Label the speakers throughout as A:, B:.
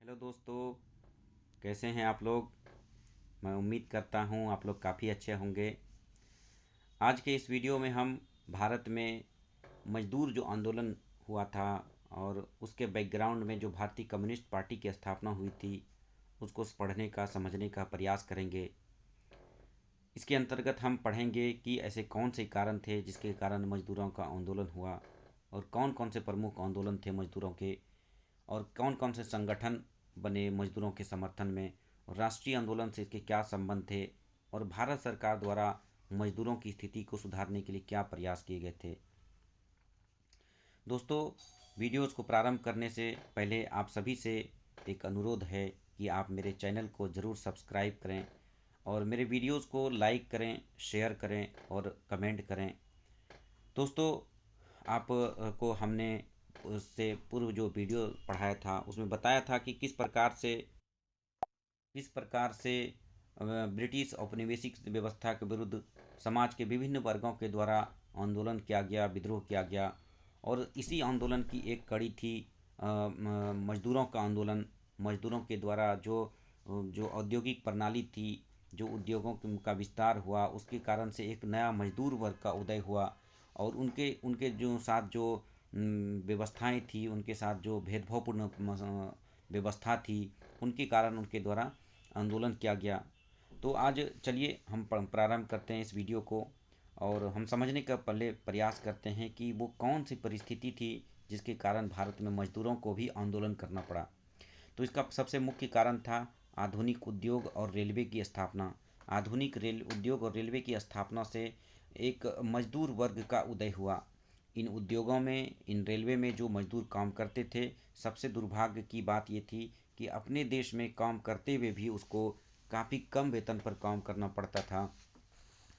A: Hello दोस्तों, कैसे हैं आप लोग। मैं उम्मीद करता हूं आप लोग काफ़ी अच्छे होंगे। आज के इस वीडियो में हम भारत में मजदूर जो आंदोलन हुआ था और उसके बैकग्राउंड में जो भारतीय कम्युनिस्ट पार्टी की स्थापना हुई थी उसको पढ़ने का समझने का प्रयास करेंगे। इसके अंतर्गत हम पढ़ेंगे कि ऐसे कौन से कारण थे जिसके कारण मजदूरों का आंदोलन हुआ और कौन कौन से प्रमुख आंदोलन थे मजदूरों के, और कौन कौन से संगठन बने मजदूरों के समर्थन में, और राष्ट्रीय आंदोलन से इसके क्या संबंध थे, और भारत सरकार द्वारा मजदूरों की स्थिति को सुधारने के लिए क्या प्रयास किए गए थे। दोस्तों, वीडियोज़ को प्रारंभ करने से पहले आप सभी से एक अनुरोध है कि आप मेरे चैनल को ज़रूर सब्सक्राइब करें और मेरे वीडियोज़ को लाइक करें, शेयर करें और कमेंट करें। दोस्तों, आप को हमने उससे पूर्व जो वीडियो पढ़ाया था उसमें बताया था कि किस प्रकार से ब्रिटिश औपनिवेशिक व्यवस्था के विरुद्ध समाज के विभिन्न वर्गों के द्वारा आंदोलन किया गया, विद्रोह किया गया। और इसी आंदोलन की एक कड़ी थी मजदूरों का आंदोलन। मजदूरों के द्वारा जो जो औद्योगिक प्रणाली थी, जो उद्योगों का विस्तार हुआ, उसके कारण से एक नया मजदूर वर्ग का उदय हुआ। और उनके उनके जो साथ जो व्यवस्थाएं थी, उनके साथ जो भेदभावपूर्ण व्यवस्था थी, उनके कारण उनके द्वारा आंदोलन किया गया। तो आज चलिए हम प्रारंभ करते हैं इस वीडियो को और हम समझने का पहले प्रयास करते हैं कि वो कौन सी परिस्थिति थी जिसके कारण भारत में मजदूरों को भी आंदोलन करना पड़ा। तो इसका सबसे मुख्य कारण था आधुनिक उद्योग और रेलवे की स्थापना। आधुनिक रेल उद्योग और रेलवे की स्थापना से एक मजदूर वर्ग का उदय हुआ। इन उद्योगों में, इन रेलवे में जो मजदूर काम करते थे, सबसे दुर्भाग्य की बात ये थी कि अपने देश में काम करते हुए भी उसको काफ़ी कम वेतन पर काम करना पड़ता था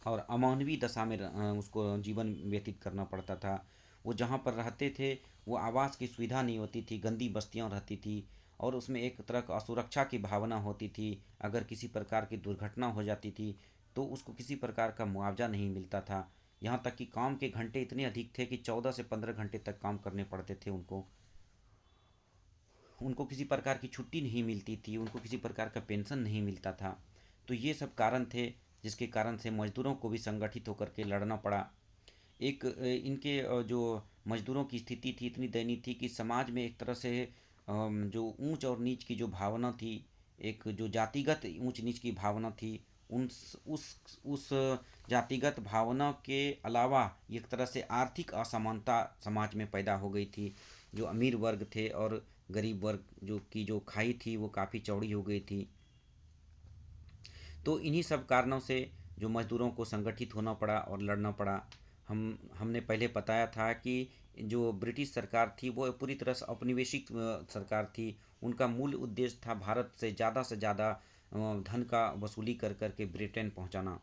A: और अमानवीय दशा में उसको जीवन व्यतीत करना पड़ता था। वो जहाँ पर रहते थे वो आवास की सुविधा नहीं होती थी, गंदी बस्तियाँ रहती थी और उसमें एक तरह का असुरक्षा की भावना होती थी। अगर किसी प्रकार की दुर्घटना हो जाती थी तो उसको किसी प्रकार का मुआवजा नहीं मिलता था। यहाँ तक कि काम के घंटे इतने अधिक थे कि 14 से 15 घंटे तक काम करने पड़ते थे उनको। उनको किसी प्रकार की छुट्टी नहीं मिलती थी, उनको किसी प्रकार का पेंशन नहीं मिलता था। तो ये सब कारण थे जिसके कारण से मजदूरों को भी संगठित होकर के लड़ना पड़ा। इनके जो मजदूरों की स्थिति थी इतनी दयनीय थी कि समाज में एक तरह से जो ऊंच और नीच की जो भावना थी, एक जो जातिगत ऊंच नीच की भावना थी, उन उस जातिगत भावना के अलावा एक तरह से आर्थिक असमानता समाज में पैदा हो गई थी। जो अमीर वर्ग थे और गरीब वर्ग जो खाई थी वो काफ़ी चौड़ी हो गई थी। तो इन्हीं सब कारणों से जो मजदूरों को संगठित होना पड़ा और लड़ना पड़ा। हमने पहले बताया था कि जो ब्रिटिश सरकार थी वो पूरी तरह से औपनिवेशिक सरकार थी। उनका मूल उद्देश्य था भारत से ज़्यादा धन का वसूली कर करके ब्रिटेन पहुंचाना।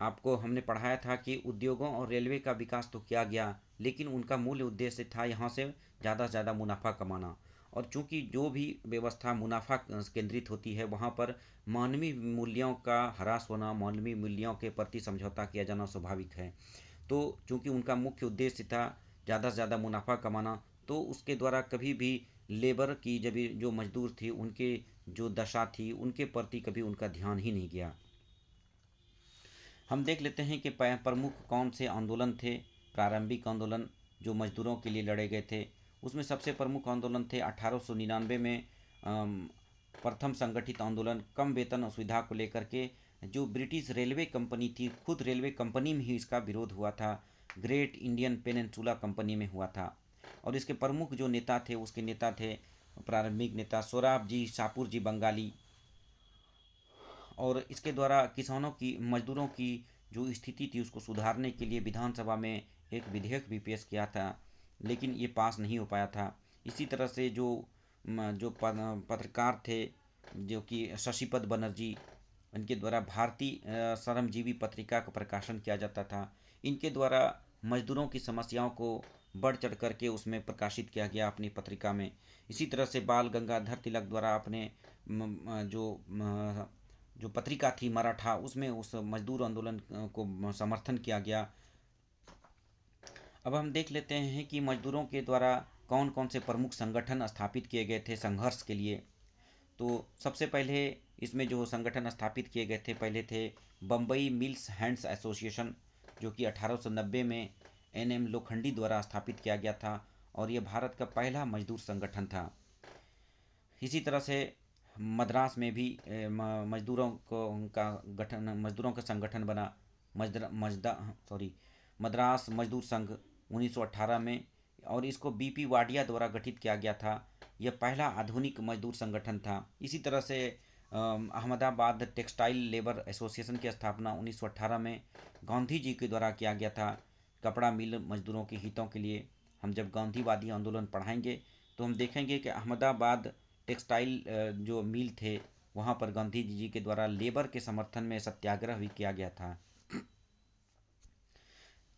A: आपको हमने पढ़ाया था कि उद्योगों और रेलवे का विकास तो किया गया, लेकिन उनका मूल उद्देश्य था यहाँ से ज़्यादा से ज़्यादा मुनाफा कमाना। और चूंकि जो भी व्यवस्था मुनाफा केंद्रित होती है वहाँ पर मानवीय मूल्यों का ह्रास होना, मानवीय मूल्यों के प्रति समझौता किया जाना स्वाभाविक है। तो चूंकि उनका मुख्य उद्देश्य था ज़्यादा से ज़्यादा मुनाफा कमाना, तो उसके द्वारा कभी भी लेबर की जब जो मजदूर थी उनके जो दशा थी उनके प्रति कभी उनका ध्यान ही नहीं गया। हम देख लेते हैं कि प्रमुख कौन से आंदोलन थे। प्रारंभिक आंदोलन जो मजदूरों के लिए लड़े गए थे उसमें सबसे प्रमुख आंदोलन थे 1899 में प्रथम संगठित आंदोलन कम वेतन और सुविधा को लेकर के। जो ब्रिटिश रेलवे कंपनी थी, खुद रेलवे कंपनी में ही इसका विरोध हुआ था। ग्रेट इंडियन पेनिनसुला कंपनी में हुआ था। और इसके प्रमुख जो नेता थे, उसके नेता थे प्रारंभिक नेता सोराब जी सापुर जी बंगाली। और इसके द्वारा किसानों की, मजदूरों की जो स्थिति थी उसको सुधारने के लिए विधानसभा में एक विधेयक भी पेश किया था, लेकिन ये पास नहीं हो पाया था। इसी तरह से जो पत्रकार थे जो कि शशिपद बनर्जी, इनके द्वारा भारतीय श्रमजीवी पत्रिका का प्रकाशन किया जाता था। इनके द्वारा मजदूरों की समस्याओं को बढ़ चढ़ करके उसमें प्रकाशित किया गया अपनी पत्रिका में। इसी तरह से बाल गंगाधर तिलक द्वारा अपने जो पत्रिका थी मराठा, उसमें उस मजदूर आंदोलन को समर्थन किया गया। अब हम देख लेते हैं कि मजदूरों के द्वारा कौन कौन से प्रमुख संगठन स्थापित किए गए थे संघर्ष के लिए। तो सबसे पहले इसमें जो संगठन स्थापित किए गए थे, पहले थे बम्बई मिल्स हैंड्स एसोसिएशन, जो कि 1890 में एन.एम. लोखंडी द्वारा स्थापित किया गया था और ये भारत का पहला मजदूर संगठन था। इसी तरह से मद्रास में भी मजदूरों को उनका गठन मजदूरों का संगठन बना, मद्रास मजदूर संघ 1918 में, और इसको बीपी वाडिया द्वारा गठित किया गया था। यह पहला आधुनिक मजदूर संगठन था। इसी तरह से अहमदाबाद टेक्सटाइल लेबर एसोसिएशन की स्थापना 1918 में गांधी जी के द्वारा किया गया था, कपड़ा मिल मजदूरों के हितों के लिए। हम जब गांधीवादी आंदोलन पढ़ाएंगे तो हम देखेंगे कि अहमदाबाद टेक्सटाइल जो मिल थे वहाँ पर गांधी जी के द्वारा लेबर के समर्थन में सत्याग्रह भी किया गया था।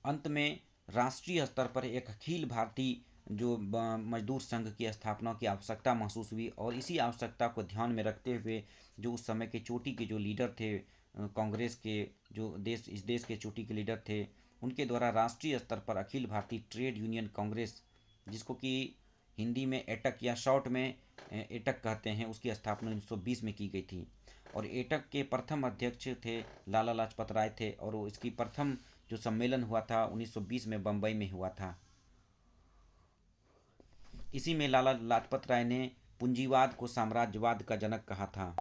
A: अंत में राष्ट्रीय स्तर पर एक अखिल भारतीय जो मजदूर संघ की स्थापना की आवश्यकता महसूस हुई, और इसी आवश्यकता को ध्यान में रखते हुए जो उस समय के चोटी के जो लीडर थे, कांग्रेस के जो इस देश के चोटी के लीडर थे, उनके द्वारा राष्ट्रीय स्तर पर अखिल भारतीय ट्रेड यूनियन कांग्रेस, जिसको कि हिंदी में एटक या शॉर्ट में एटक कहते हैं, उसकी स्थापना 1920 में की गई थी। और एटक के प्रथम अध्यक्ष थे लाला लाजपत राय थे, और वो इसकी प्रथम जो सम्मेलन हुआ था 1920 में बम्बई में हुआ था। इसी में लाला लाजपत राय ने पूंजीवाद को साम्राज्यवाद का जनक कहा था।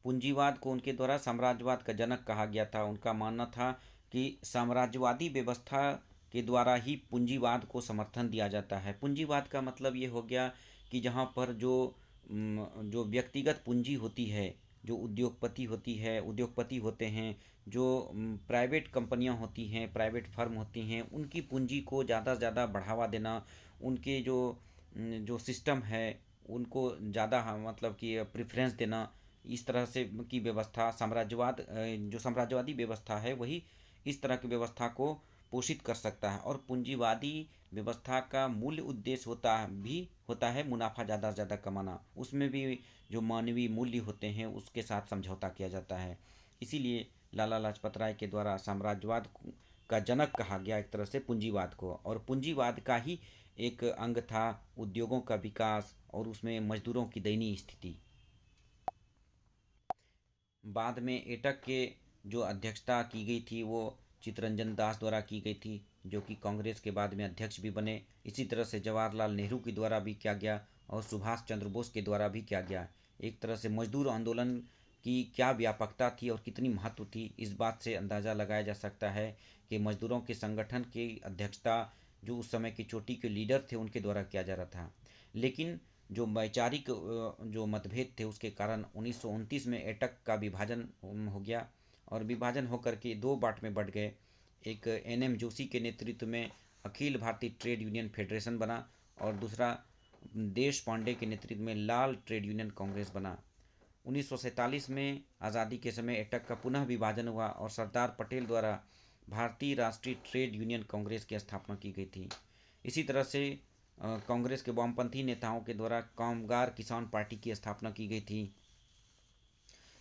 A: पूंजीवाद को उनके द्वारा साम्राज्यवाद का जनक कहा गया था। उनका मानना था कि साम्राज्यवादी व्यवस्था के द्वारा ही पूंजीवाद को समर्थन दिया जाता है। पूंजीवाद का मतलब ये हो गया कि जहाँ पर जो व्यक्तिगत पूंजी होती है, जो उद्योगपति होते हैं, जो प्राइवेट कंपनियां होती हैं, प्राइवेट फर्म होती हैं, उनकी पूंजी को ज़्यादा से ज़्यादा बढ़ावा देना, उनके जो सिस्टम है उनको ज़्यादा मतलब कि प्रेफरेंस देना, इस तरह से की व्यवस्था जो साम्राज्यवादी व्यवस्था है वही इस तरह की व्यवस्था को पोषित कर सकता है। और पूंजीवादी व्यवस्था का मूल उद्देश्य होता है मुनाफा ज़्यादा से ज़्यादा कमाना। उसमें भी जो मानवीय मूल्य होते हैं उसके साथ समझौता किया जाता है। इसीलिए लाला लाजपत राय के द्वारा साम्राज्यवाद का जनक कहा गया एक तरह से पूंजीवाद को, और पूंजीवाद का ही एक अंग था उद्योगों का विकास और उसमें मजदूरों की दयनीय स्थिति। बाद में एटक के जो अध्यक्षता की गई थी वो चित्तरंजन दास द्वारा की गई थी, जो कि कांग्रेस के बाद में अध्यक्ष भी बने। इसी तरह से जवाहरलाल नेहरू के द्वारा भी किया गया और सुभाष चंद्र बोस के द्वारा भी किया गया। एक तरह से मजदूर आंदोलन की क्या व्यापकता थी और कितनी महत्व थी, इस बात से अंदाज़ा लगाया जा सकता है कि मजदूरों के संगठन की अध्यक्षता जो उस समय के चोटी के लीडर थे उनके द्वारा किया जा रहा था। लेकिन जो वैचारिक जो मतभेद थे उसके कारण 1929 में एटक का विभाजन हो गया, और विभाजन होकर के दो बाट में बढ़ गए। एक एन.एम. जोशी के नेतृत्व में Akhil Bharatiya trade union federation बना, और दूसरा देश पांडे के नेतृत्व में लाल ट्रेड यूनियन कांग्रेस बना। 1947 में आज़ादी के समय एटक का पुनः विभाजन हुआ और सरदार पटेल द्वारा भारतीय राष्ट्रीय ट्रेड यूनियन कांग्रेस की स्थापना की गई थी। इसी तरह से कांग्रेस के वामपंथी नेताओं के द्वारा कामगार किसान पार्टी की स्थापना की गई थी।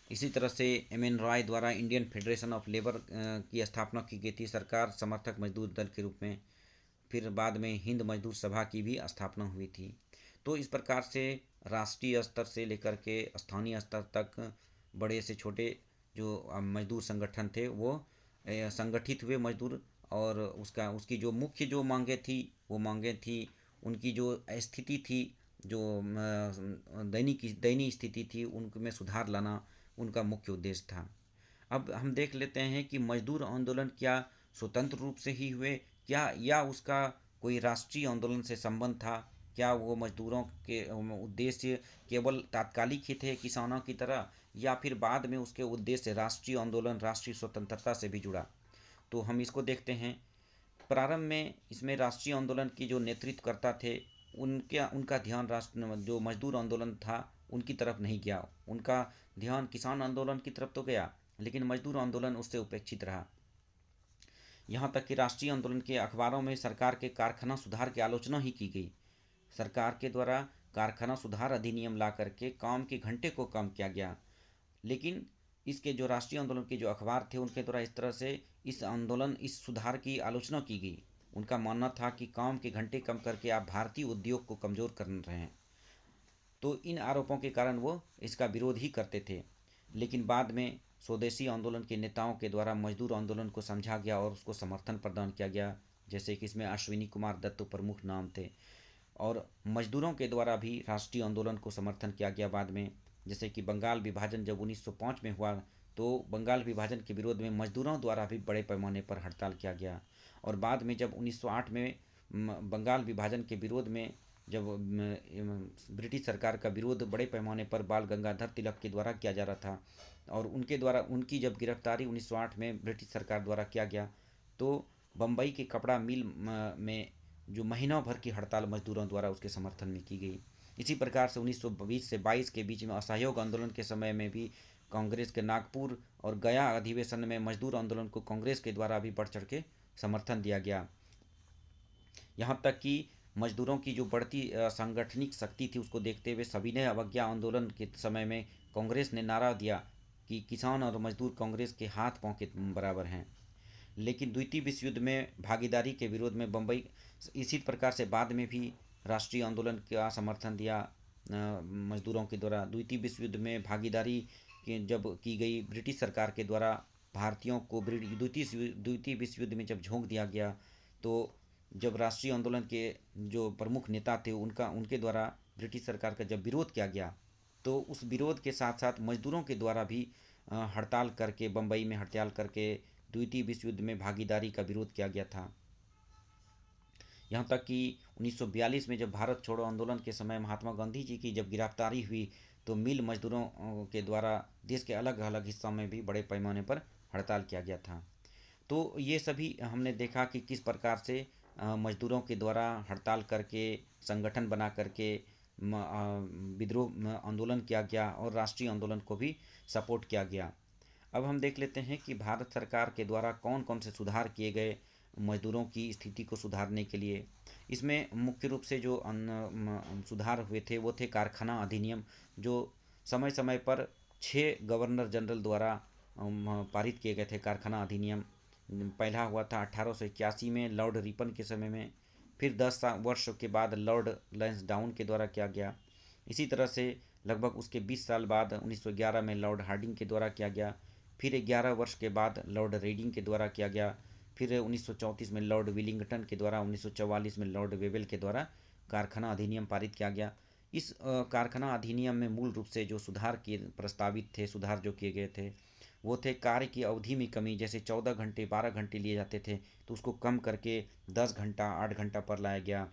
A: इसी तरह से एम.एन. रॉय द्वारा इंडियन फेडरेशन ऑफ लेबर की स्थापना की गई थी, सरकार समर्थक मजदूर दल के रूप में। फिर बाद में हिंद मजदूर सभा की भी स्थापना हुई थी। तो इस प्रकार से राष्ट्रीय स्तर से लेकर के स्थानीय स्तर तक बड़े से छोटे जो मजदूर संगठन थे वो संगठित हुए मजदूर, और उसकी जो मुख्य जो मांगें थी, उनकी जो स्थिति थी, जो दयनीय स्थिति थी, उनमें सुधार लाना उनका मुख्य उद्देश्य था। अब हम देख लेते हैं कि मजदूर आंदोलन क्या स्वतंत्र रूप से ही हुए क्या, या उसका कोई राष्ट्रीय आंदोलन से संबंध था? क्या वो मजदूरों के उद्देश्य केवल तात्कालिक ही थे किसानों की तरह, या फिर बाद में उसके उद्देश्य राष्ट्रीय आंदोलन, राष्ट्रीय स्वतंत्रता से भी जुड़ा? तो हम इसको देखते हैं। प्रारंभ में इसमें राष्ट्रीय आंदोलन की जो नेतृत्वकर्ता थे उनका ध्यान राष्ट्र जो मजदूर आंदोलन था उनकी तरफ नहीं गया। उनका ध्यान किसान आंदोलन की तरफ तो गया, लेकिन मजदूर आंदोलन उससे उपेक्षित रहा। यहाँ तक कि राष्ट्रीय आंदोलन के अखबारों में सरकार के कारखाना सुधार की आलोचना ही की गई। सरकार के द्वारा कारखाना सुधार अधिनियम ला करके काम के घंटे को कम किया गया, लेकिन इसके जो राष्ट्रीय आंदोलन के जो अखबार थे उनके द्वारा इस तरह से इस सुधार की आलोचना की गई। उनका मानना था कि काम के घंटे कम करके आप भारतीय उद्योग को कमज़ोर कर रहे हैं। तो इन आरोपों के कारण वो इसका विरोध ही करते थे। लेकिन बाद में स्वदेशी आंदोलन के नेताओं के द्वारा मजदूर आंदोलन को समझा गया और उसको समर्थन प्रदान किया गया, जैसे कि इसमें अश्विनी कुमार दत्त प्रमुख नाम थे। और मजदूरों के द्वारा भी राष्ट्रीय आंदोलन को समर्थन किया गया बाद में। जैसे कि बंगाल विभाजन जब 1905 में हुआ, तो बंगाल विभाजन के विरोध में मजदूरों द्वारा भी बड़े पैमाने पर हड़ताल किया गया। और बाद में जब 1908 में बंगाल विभाजन के विरोध में जब ब्रिटिश सरकार का विरोध बड़े पैमाने पर बाल गंगाधर तिलक के द्वारा किया जा रहा था, और उनके द्वारा उनकी जब गिरफ्तारी 1908 में ब्रिटिश सरकार द्वारा किया गया, तो बम्बई के कपड़ा मिल में जो महीनों भर की हड़ताल मजदूरों द्वारा उसके समर्थन में की गई। इसी प्रकार से 1920 से 22 के बीच में असहयोग आंदोलन के समय में भी कांग्रेस के नागपुर और गया अधिवेशन में मजदूर आंदोलन को कांग्रेस के द्वारा भी बढ़ चढ़ के समर्थन दिया गया। यहाँ तक कि मजदूरों की जो बढ़ती सांगठनिक शक्ति थी उसको देखते हुए सभी ने अवज्ञा आंदोलन के समय में कांग्रेस ने नारा दिया कि किसान और मजदूर कांग्रेस के हाथ पांव के बराबर हैं। लेकिन द्वितीय विश्व युद्ध में भागीदारी के विरोध में बम्बई इसी प्रकार से बाद में भी राष्ट्रीय आंदोलन का समर्थन दिया मजदूरों के द्वारा। द्वितीय विश्व युद्ध में भागीदारी जब की गई ब्रिटिश सरकार के द्वारा, भारतीयों को द्वितीय विश्व युद्ध में जब झोंक दिया गया, तो जब राष्ट्रीय आंदोलन के जो प्रमुख नेता थे उनके द्वारा ब्रिटिश सरकार का जब विरोध किया गया, तो उस विरोध के साथ साथ मजदूरों के द्वारा भी हड़ताल करके, बम्बई में हड़ताल करके द्वितीय विश्व युद्ध में भागीदारी का विरोध किया गया था। यहाँ तक कि 1942 में जब भारत छोड़ो आंदोलन के समय महात्मा गांधी जी की जब गिरफ्तारी हुई, तो मिल मजदूरों के द्वारा देश के अलग अलग हिस्सों में भी बड़े पैमाने पर हड़ताल किया गया था। तो ये सभी हमने देखा कि किस प्रकार से मजदूरों के द्वारा हड़ताल करके, संगठन बना करके विद्रोह आंदोलन किया गया और राष्ट्रीय आंदोलन को भी सपोर्ट किया गया। अब हम देख लेते हैं कि भारत सरकार के द्वारा कौन कौन से सुधार किए गए मजदूरों की स्थिति को सुधारने के लिए। इसमें मुख्य रूप से जो सुधार हुए थे वो थे कारखाना अधिनियम, जो समय समय पर 6 गवर्नर जनरल द्वारा पारित किए गए थे। कारखाना अधिनियम पहला हुआ था 1881 में लॉर्ड रिपन के समय में, फिर 10 वर्ष के बाद लॉर्ड लैंसडाउन के द्वारा किया गया। इसी तरह से लगभग उसके 20 साल बाद 1911 में लॉर्ड हार्डिंग के द्वारा किया गया, फिर 11 वर्ष के बाद लॉर्ड रेडिंग के द्वारा किया गया, फिर 1934 में लॉर्ड विलिंगटन के द्वारा, 1944 में लॉर्ड वेवेल के द्वारा कारखाना अधिनियम पारित किया गया। इस कारखाना अधिनियम में मूल रूप से जो सुधार किए प्रस्तावित थे, सुधार जो किए गए थे वो थे कार्य की अवधि में कमी। जैसे 14 घंटे 12 घंटे लिए जाते थे तो उसको कम करके 10 घंटा 8 घंटा पर लाया गया।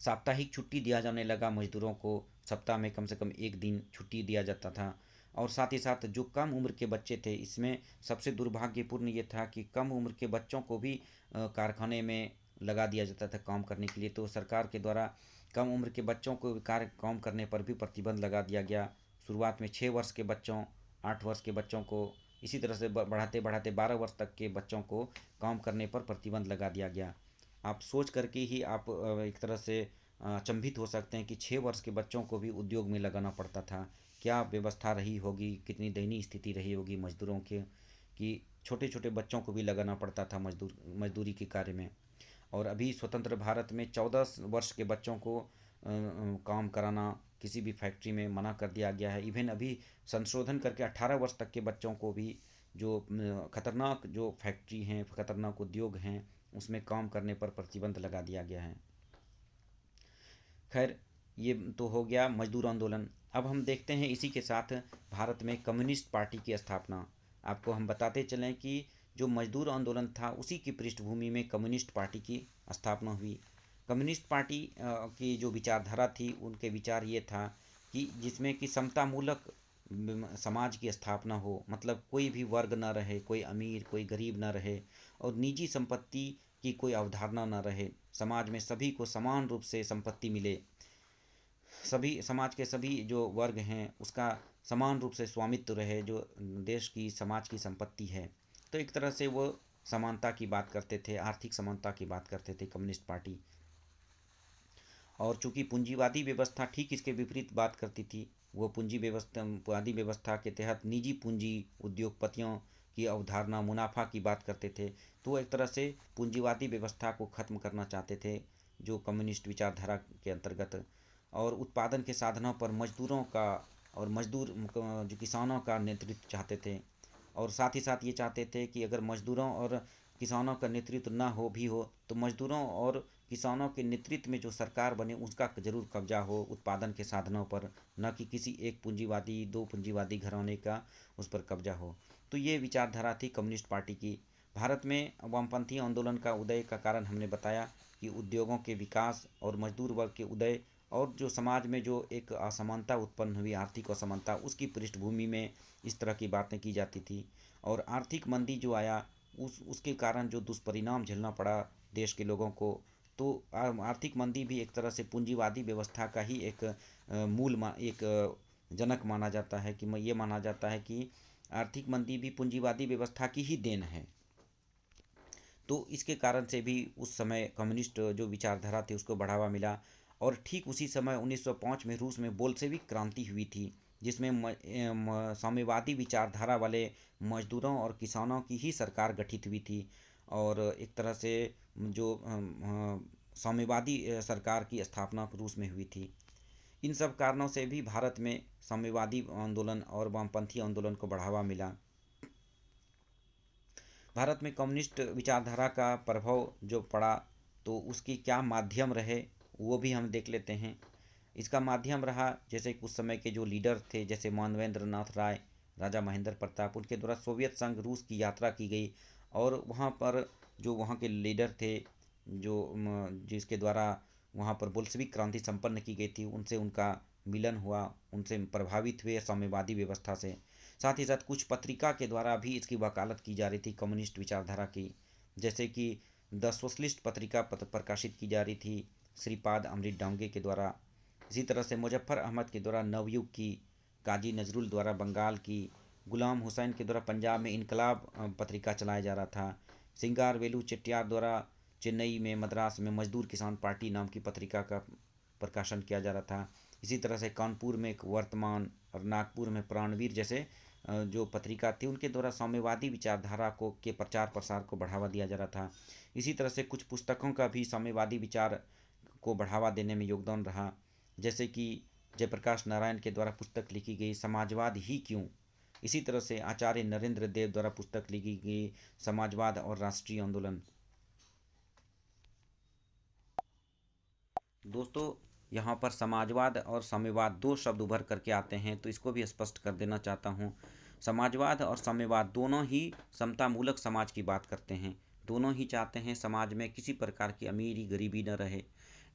A: साप्ताहिक छुट्टी दिया जाने लगा मजदूरों को, सप्ताह में कम से कम एक दिन छुट्टी दिया जाता था। और साथ ही साथ जो कम उम्र के बच्चे थे, इसमें सबसे दुर्भाग्यपूर्ण ये था कि कम उम्र के बच्चों को भी कारखाने में लगा दिया जाता था काम करने के लिए। तो सरकार के द्वारा कम उम्र के बच्चों को काम करने पर भी प्रतिबंध लगा दिया गया। शुरुआत में 6 वर्ष के बच्चों, 8 वर्ष के बच्चों को, इसी तरह से बढ़ाते बढ़ाते 12 वर्ष तक के बच्चों को काम करने पर प्रतिबंध लगा दिया गया। आप सोच करके ही आप एक तरह से अचंभित हो सकते हैं कि 6 वर्ष के बच्चों को भी उद्योग में लगाना पड़ता था। क्या व्यवस्था रही होगी, कितनी दयनीय स्थिति रही होगी मजदूरों के, कि छोटे छोटे बच्चों को भी लगाना पड़ता था मजदूरी के कार्य में। और अभी स्वतंत्र भारत में 14 वर्ष के बच्चों को काम कराना किसी भी फैक्ट्री में मना कर दिया गया है। इवन अभी संशोधन करके 18 वर्ष तक के बच्चों को भी जो खतरनाक जो फैक्ट्री हैं, खतरनाक उद्योग हैं, उसमें काम करने पर प्रतिबंध लगा दिया गया है। खैर, ये तो हो गया मजदूर आंदोलन। अब हम देखते हैं इसी के साथ भारत में कम्युनिस्ट पार्टी की स्थापना। आपको हम बताते चलें कि जो मजदूर आंदोलन था उसी की पृष्ठभूमि में कम्युनिस्ट पार्टी की स्थापना हुई। कम्युनिस्ट पार्टी की जो विचारधारा थी, उनके विचार ये था कि जिसमें कि समतामूलक समाज की स्थापना हो, मतलब कोई भी वर्ग ना रहे, कोई अमीर कोई गरीब ना रहे, और निजी संपत्ति की कोई अवधारणा ना रहे। समाज में सभी को समान रूप से संपत्ति मिले, सभी समाज के सभी जो वर्ग हैं उसका समान रूप से स्वामित्व रहे, जो देश की समाज की संपत्ति है। तो एक तरह से वो समानता की बात करते थे, आर्थिक समानता की बात करते थे कम्युनिस्ट पार्टी। और चूंकि पूंजीवादी व्यवस्था ठीक इसके विपरीत बात करती थी, वो पूंजीवादी व्यवस्था के तहत निजी पूंजी उद्योगपतियों की अवधारणा, मुनाफा की बात करते थे। तो एक तरह से पूंजीवादी व्यवस्था को ख़त्म करना चाहते थे जो कम्युनिस्ट विचारधारा के अंतर्गत। और उत्पादन के साधनों पर मजदूरों का और मजदूर जो किसानों का नेतृत्व चाहते थे। और साथ ही साथ ये चाहते थे कि अगर मजदूरों और किसानों का नेतृत्व ना हो भी हो तो मजदूरों और किसानों के नेतृत्व में जो सरकार बने उसका ज़रूर कब्जा हो उत्पादन के साधनों पर, न कि किसी एक पूंजीवादी दो पूंजीवादी घराने का उस पर कब्जा हो। तो ये विचारधारा थी कम्युनिस्ट पार्टी की। भारत में वामपंथी आंदोलन का उदय का कारण हमने बताया कि उद्योगों के विकास और मजदूर वर्ग के उदय और जो समाज में जो एक असमानता उत्पन्न हुई, आर्थिक असमानता, उसकी पृष्ठभूमि में इस तरह की बातें की जाती थी। और आर्थिक मंदी जो आया उसके कारण जो दुष्परिणाम झेलना पड़ा देश के लोगों को, तो आर्थिक मंदी भी एक तरह से पूंजीवादी व्यवस्था का ही एक जनक माना जाता है कि ये माना जाता है कि आर्थिक मंदी भी पूंजीवादी व्यवस्था की ही देन है। तो इसके कारण से भी उस समय कम्युनिस्ट जो विचारधारा थी उसको बढ़ावा मिला। और ठीक उसी समय 1905 में रूस में बोल्शेविक क्रांति हुई थी, जिसमें साम्यवादी विचारधारा वाले मजदूरों और किसानों की ही सरकार गठित हुई थी। और एक तरह से जो साम्यवादी सरकार की स्थापना रूस में हुई थी। इन सब कारणों से भी भारत में साम्यवादी आंदोलन और वामपंथी आंदोलन को बढ़ावा मिला। भारत में कम्युनिस्ट विचारधारा का प्रभाव जो पड़ा तो उसकी क्या माध्यम रहे वो भी हम देख लेते हैं। इसका माध्यम रहा जैसे कुछ समय के जो लीडर थे जैसे मानवेंद्र नाथ राय, राजा महेंद्र प्रताप, उनके द्वारा सोवियत संघ रूस की यात्रा की गई। और वहाँ पर जो वहाँ के लीडर थे जो जिसके द्वारा वहाँ पर बोल्शेविक क्रांति संपन्न की गई थी, उनसे उनका मिलन हुआ, उनसे प्रभावित हुए साम्यवादी व्यवस्था से। साथ ही साथ कुछ पत्रिका के द्वारा भी इसकी वकालत की जा रही थी कम्युनिस्ट विचारधारा की, जैसे कि द सोशलिस्ट पत्रिका प्रकाशित की जा रही थी श्रीपाद अमृत डांगे के द्वारा। इसी तरह से मुजफ्फर अहमद के द्वारा नवयुग की, काजी नजरुल द्वारा बंगाल की, गुलाम हुसैन के द्वारा पंजाब में इनकलाब पत्रिका चलाया जा रहा था। सिंगार वेलू चेट्टियार द्वारा चेन्नई में मद्रास में मजदूर किसान पार्टी नाम की पत्रिका का प्रकाशन किया जा रहा था। इसी तरह से कानपुर में एक वर्तमान और नागपुर में प्राणवीर जैसे जो पत्रिका थी उनके द्वारा साम्यवादी विचारधारा को के प्रचार प्रसार को बढ़ावा दिया जा रहा था। इसी तरह से कुछ पुस्तकों का भी साम्यवादी विचार को बढ़ावा देने में योगदान रहा, जैसे कि जयप्रकाश नारायण के द्वारा पुस्तक लिखी गई समाजवाद ही क्यों। इसी तरह से आचार्य नरेंद्र देव द्वारा पुस्तक लिखी गई समाजवाद और राष्ट्रीय आंदोलन। दोस्तों, यहाँ पर समाजवाद और साम्यवाद दो शब्द उभर करके आते हैं, तो इसको भी स्पष्ट कर देना चाहता हूँ। समाजवाद और साम्यवाद दोनों ही समतामूलक समाज की बात करते हैं। दोनों ही चाहते हैं समाज में किसी प्रकार की अमीरी गरीबी न रहे।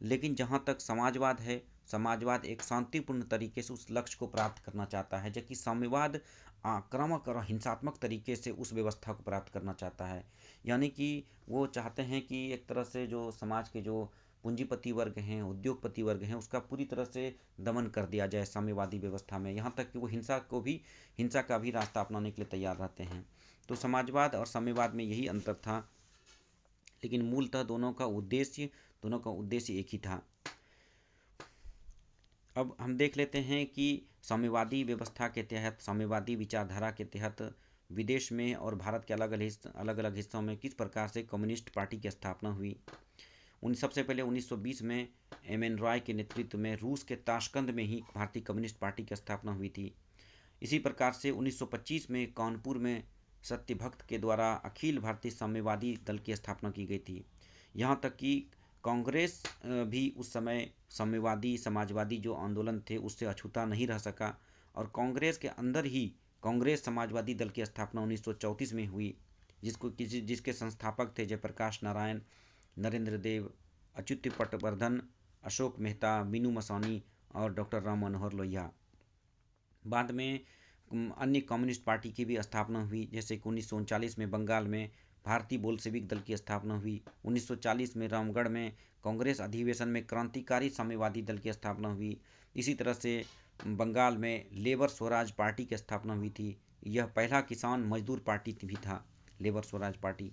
A: लेकिन जहाँ तक समाजवाद है, समाजवाद एक शांतिपूर्ण तरीके से उस लक्ष्य को प्राप्त करना चाहता है, जबकि साम्यवाद आक्रामक और हिंसात्मक तरीके से उस व्यवस्था को प्राप्त करना चाहता है। यानी कि वो चाहते हैं कि एक तरह से जो समाज के जो पूंजीपति वर्ग हैं, उद्योगपति वर्ग हैं, उसका पूरी तरह से दमन कर दिया जाए साम्यवादी व्यवस्था में। यहाँ तक कि वो हिंसा का भी रास्ता अपनाने के लिए तैयार रहते हैं। तो समाजवाद और साम्यवाद में यही अंतर था, लेकिन मूलतः दोनों का उद्देश्य एक ही था। अब हम देख लेते हैं कि साम्यवादी व्यवस्था के तहत, साम्यवादी विचारधारा के तहत विदेश में और भारत के अलग अलग हिस्सों में किस प्रकार से कम्युनिस्ट पार्टी की स्थापना हुई। सबसे पहले 1920 में एम.एन. रॉय के नेतृत्व में रूस के ताशकंद में ही भारतीय कम्युनिस्ट पार्टी की स्थापना हुई थी। इसी प्रकार से 1925 में कानपुर में सत्यभक्त के द्वारा अखिल भारतीय साम्यवादी दल की स्थापना की गई थी। यहाँ तक कि कांग्रेस भी उस समय साम्यवादी समाजवादी जो आंदोलन थे उससे अछूता नहीं रह सका, और कांग्रेस के अंदर ही कांग्रेस समाजवादी दल की स्थापना 1934 में हुई, जिसके संस्थापक थे जयप्रकाश नारायण, नरेंद्र देव, अच्युत पटवर्धन, अशोक मेहता, मीनू मसानी और डॉक्टर राम मनोहर लोहिया। बाद में अन्य कम्युनिस्ट पार्टी की भी स्थापना हुई, जैसे कि 1939 में बंगाल में भारतीय बोल्शेविक दल की स्थापना हुई। 1940 में रामगढ़ में कांग्रेस अधिवेशन में क्रांतिकारी साम्यवादी दल की स्थापना हुई। इसी तरह से बंगाल में लेबर स्वराज पार्टी की स्थापना हुई थी। यह पहला किसान मजदूर पार्टी भी था, labour Swaraj party.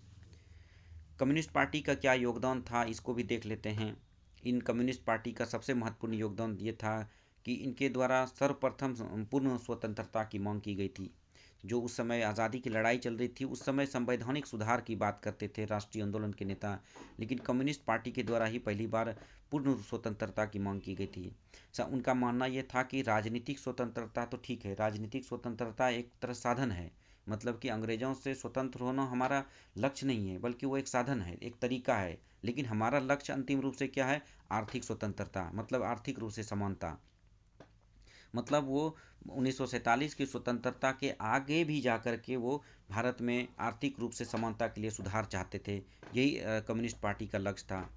A: Communist party का क्या योगदान था इसको भी देख लेते हैं। इन कम्युनिस्ट पार्टी का सबसे महत्वपूर्ण योगदान ये था कि इनके द्वारा सर्वप्रथम पूर्ण स्वतंत्रता की मांग की गई थी। जो उस समय आज़ादी की लड़ाई चल रही थी, उस समय संवैधानिक सुधार की बात करते थे राष्ट्रीय आंदोलन के नेता। लेकिन कम्युनिस्ट पार्टी के द्वारा ही पहली बार पूर्ण स्वतंत्रता की मांग की गई थी। उनका मानना यह था कि राजनीतिक स्वतंत्रता तो ठीक है, राजनीतिक स्वतंत्रता एक तरह साधन है, मतलब कि अंग्रेज़ों से स्वतंत्र होना हमारा लक्ष्य नहीं है, बल्कि वो एक साधन है, एक तरीका है। लेकिन हमारा लक्ष्य अंतिम रूप से क्या है? आर्थिक स्वतंत्रता, मतलब आर्थिक रूप से समानता। मतलब वो 1947 की स्वतंत्रता के आगे भी जाकर के वो भारत में आर्थिक रूप से समानता के लिए सुधार चाहते थे। यही कम्युनिस्ट पार्टी का लक्ष्य था।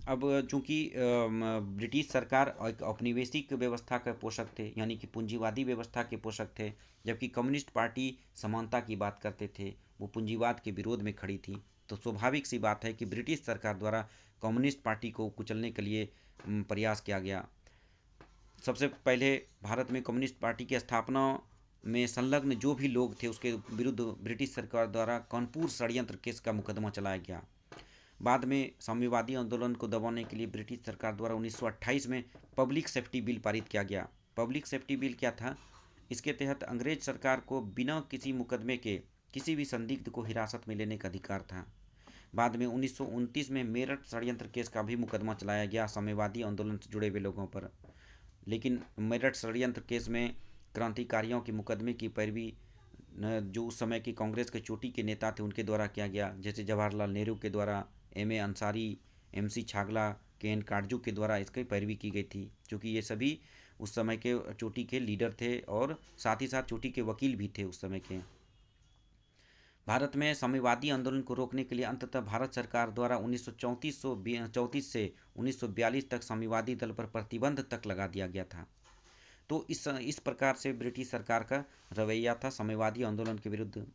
A: अब चूंकि ब्रिटिश सरकार एक औपनिवेशिक व्यवस्था के पोषक थे, यानी कि पूंजीवादी व्यवस्था के पोषक थे, जबकि कम्युनिस्ट पार्टी समानता की बात करते थे, वो पूंजीवाद के विरोध में खड़ी थी। तो स्वाभाविक सी बात है कि ब्रिटिश सरकार द्वारा कम्युनिस्ट पार्टी को कुचलने के लिए प्रयास किया गया। सबसे पहले भारत में कम्युनिस्ट पार्टी की स्थापना में संलग्न जो भी लोग थे उसके विरुद्ध ब्रिटिश सरकार द्वारा कानपुर षड्यंत्र केस का मुकदमा चलाया गया। बाद में साम्यवादी आंदोलन को दबाने के लिए ब्रिटिश सरकार द्वारा 1928 में पब्लिक सेफ्टी बिल पारित किया गया। पब्लिक सेफ्टी बिल क्या था? इसके तहत अंग्रेज सरकार को बिना किसी मुकदमे के किसी भी संदिग्ध को हिरासत में लेने का अधिकार था। बाद में 1929 में मेरठ षड्यंत्र केस का भी मुकदमा चलाया गया साम्यवादी आंदोलन से जुड़े हुए लोगों पर। लेकिन मेरठ षड्यंत्र केस में क्रांतिकारियों के मुकदमे की पैरवी जो उस समय की कांग्रेस के चोटी के नेता थे उनके द्वारा किया गया, जैसे जवाहरलाल नेहरू के द्वारा, M A Ansari, MC Chagla, KN Katju के द्वारा इसकी पैरवी की गई थी, क्योंकि ये सभी उस समय के चोटी के लीडर थे और साथ ही साथ चोटी के वकील भी थे उस समय के। भारत में साम्यवादी आंदोलन को रोकने के लिए अंततः भारत सरकार द्वारा 1934 से 1942 तक साम्यवादी दल पर प्रतिबंध तक लगा दिया गया था। तो इस प्रकार से ब्रिटिश सरकार का रवैया था साम्यवादी आंदोलन के विरुद्ध।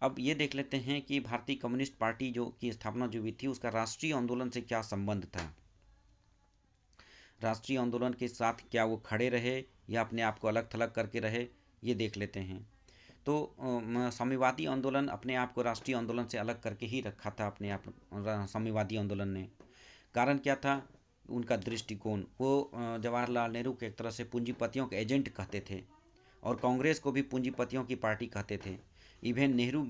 A: अब ये देख लेते हैं कि भारतीय कम्युनिस्ट पार्टी जो की स्थापना जो हुई थी उसका राष्ट्रीय आंदोलन से क्या संबंध था। राष्ट्रीय आंदोलन के साथ क्या वो खड़े रहे या अपने आप को अलग थलग करके रहे, ये देख लेते हैं। तो साम्यवादी आंदोलन अपने आप को राष्ट्रीय आंदोलन से अलग करके ही रखा था अपने आप साम्यवादी आंदोलन ने। कारण क्या था? उनका दृष्टिकोण। वो जवाहरलाल नेहरू को एक तरह से पूंजीपतियों के एजेंट कहते थे और कांग्रेस को भी पूंजीपतियों की पार्टी कहते थे। Even Nehru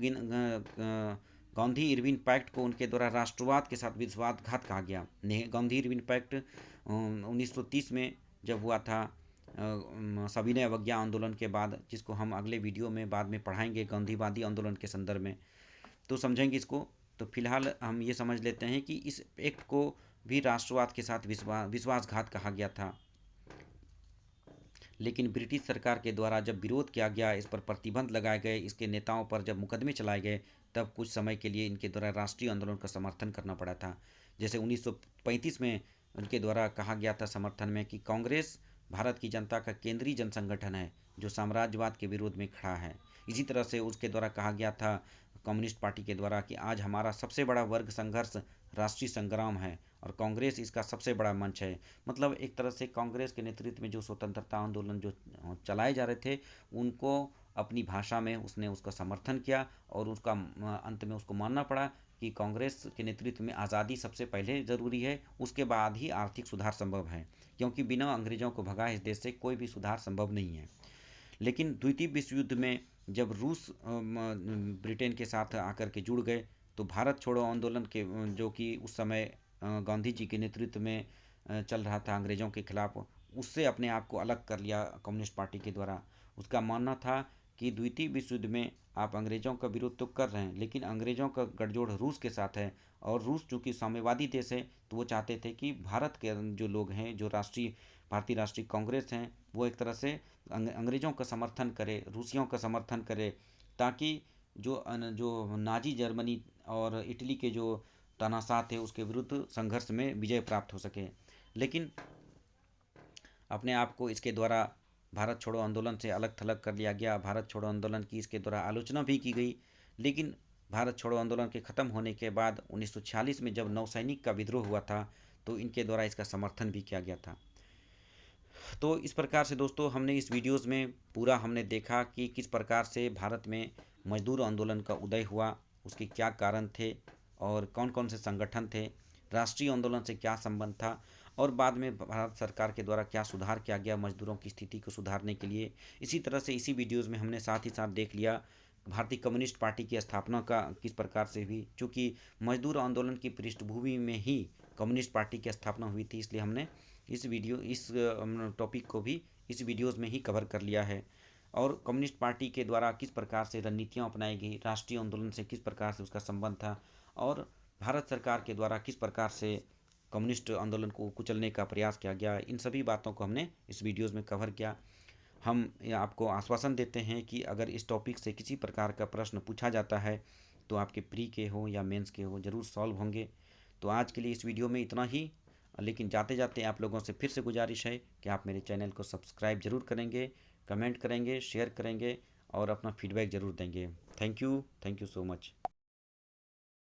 A: Gandhi Irwin pact को उनके द्वारा राष्ट्रवाद के साथ विश्वासघात कहा गया। गांधी इरविन पैक्ट 1930 में जब हुआ था सविनय अवज्ञा आंदोलन के बाद, जिसको हम अगले वीडियो में बाद में पढ़ाएंगे गांधीवादी आंदोलन के संदर्भ में, तो समझेंगे इसको। तो फिलहाल हम ये समझ लेते हैं कि इस एक्ट को भी राष्ट्रवाद के साथ विश्वासघात कहा गया था। लेकिन ब्रिटिश सरकार के द्वारा जब विरोध किया गया, इस पर प्रतिबंध लगाए गए, इसके नेताओं पर जब मुकदमे चलाए गए, तब कुछ समय के लिए इनके द्वारा राष्ट्रीय आंदोलन का समर्थन करना पड़ा था। जैसे 1935 में उनके द्वारा कहा गया था समर्थन में कि कांग्रेस भारत की जनता का केंद्रीय जन संगठन है जो साम्राज्यवाद के विरोध में खड़ा है। इसी तरह से उसके द्वारा कहा गया था कम्युनिस्ट पार्टी के द्वारा कि आज हमारा सबसे बड़ा वर्ग संघर्ष राष्ट्रीय संग्राम है और कांग्रेस इसका सबसे बड़ा मंच है। मतलब एक तरह से कांग्रेस के नेतृत्व में जो स्वतंत्रता आंदोलन जो चलाए जा रहे थे उनको अपनी भाषा में उसने उसका समर्थन किया और उसका अंत में उसको मानना पड़ा कि कांग्रेस के नेतृत्व में आज़ादी सबसे पहले ज़रूरी है, उसके बाद ही आर्थिक सुधार संभव है, क्योंकि बिना अंग्रेज़ों को भगाए इस देश से कोई भी सुधार संभव नहीं है। लेकिन द्वितीय विश्व युद्ध में जब रूस ब्रिटेन के साथ आकर के जुड़ गए, तो भारत छोड़ो आंदोलन के जो कि उस समय गांधी जी के नेतृत्व में चल रहा था अंग्रेज़ों के खिलाफ, उससे अपने आप को अलग कर लिया कम्युनिस्ट पार्टी के द्वारा। उसका मानना था कि द्वितीय विश्व युद्ध में आप अंग्रेज़ों का विरोध तो कर रहे हैं, लेकिन अंग्रेज़ों का गठजोड़ रूस के साथ है और रूस चूँकि साम्यवादी देश है, तो वो चाहते थे कि भारत के जो लोग हैं, जो भारतीय राष्ट्रीय कांग्रेस हैं, वो एक तरह से अंग्रेज़ों का समर्थन करे, रूसियों का समर्थन करे, ताकि जो नाजी जर्मनी और इटली के जो तानाशाह थे उसके विरुद्ध संघर्ष में विजय प्राप्त हो सके। लेकिन अपने आप को इसके द्वारा भारत छोड़ो आंदोलन से अलग थलग कर लिया गया। भारत छोड़ो आंदोलन की इसके द्वारा आलोचना भी की गई। लेकिन भारत छोड़ो आंदोलन के ख़त्म होने के बाद 1946 में जब नौसैनिक का विद्रोह हुआ था, तो इनके द्वारा इसका समर्थन भी किया गया था। तो इस प्रकार से दोस्तों हमने इस वीडियोज़ में पूरा हमने देखा कि किस प्रकार से भारत में मजदूर आंदोलन का उदय हुआ, उसके क्या कारण थे और कौन कौन से संगठन थे, राष्ट्रीय आंदोलन से क्या संबंध था। और बाद में भारत सरकार के द्वारा क्या सुधार किया गया मजदूरों की स्थिति को सुधारने के लिए। इसी तरह से इसी वीडियोज़ में हमने साथ ही साथ देख लिया भारतीय कम्युनिस्ट पार्टी की स्थापना का किस प्रकार से हुई, चूँकि मजदूर आंदोलन की पृष्ठभूमि में ही कम्युनिस्ट पार्टी की स्थापना हुई थी, इसलिए हमने इस टॉपिक को भी इस वीडियोज़ में ही कवर कर लिया है। और कम्युनिस्ट पार्टी के द्वारा किस प्रकार से रणनीतियाँ अपनाई गई, राष्ट्रीय आंदोलन से किस प्रकार से उसका संबंध था, और भारत सरकार के द्वारा किस प्रकार से कम्युनिस्ट आंदोलन को कुचलने का प्रयास किया गया, इन सभी बातों को हमने इस वीडियोज़ में कवर किया। हम आपको आश्वासन देते हैं कि अगर इस टॉपिक से किसी प्रकार का प्रश्न पूछा जाता है तो आपके प्री के हो या मेंस के हो ज़रूर सॉल्व होंगे। तो आज के लिए इस वीडियो में इतना ही, लेकिन जाते जाते आप लोगों से फिर से गुजारिश है कि आप मेरे चैनल को सब्सक्राइब ज़रूर करेंगे, कमेंट करेंगे, शेयर करेंगे और अपना फीडबैक ज़रूर देंगे। Thank you so much.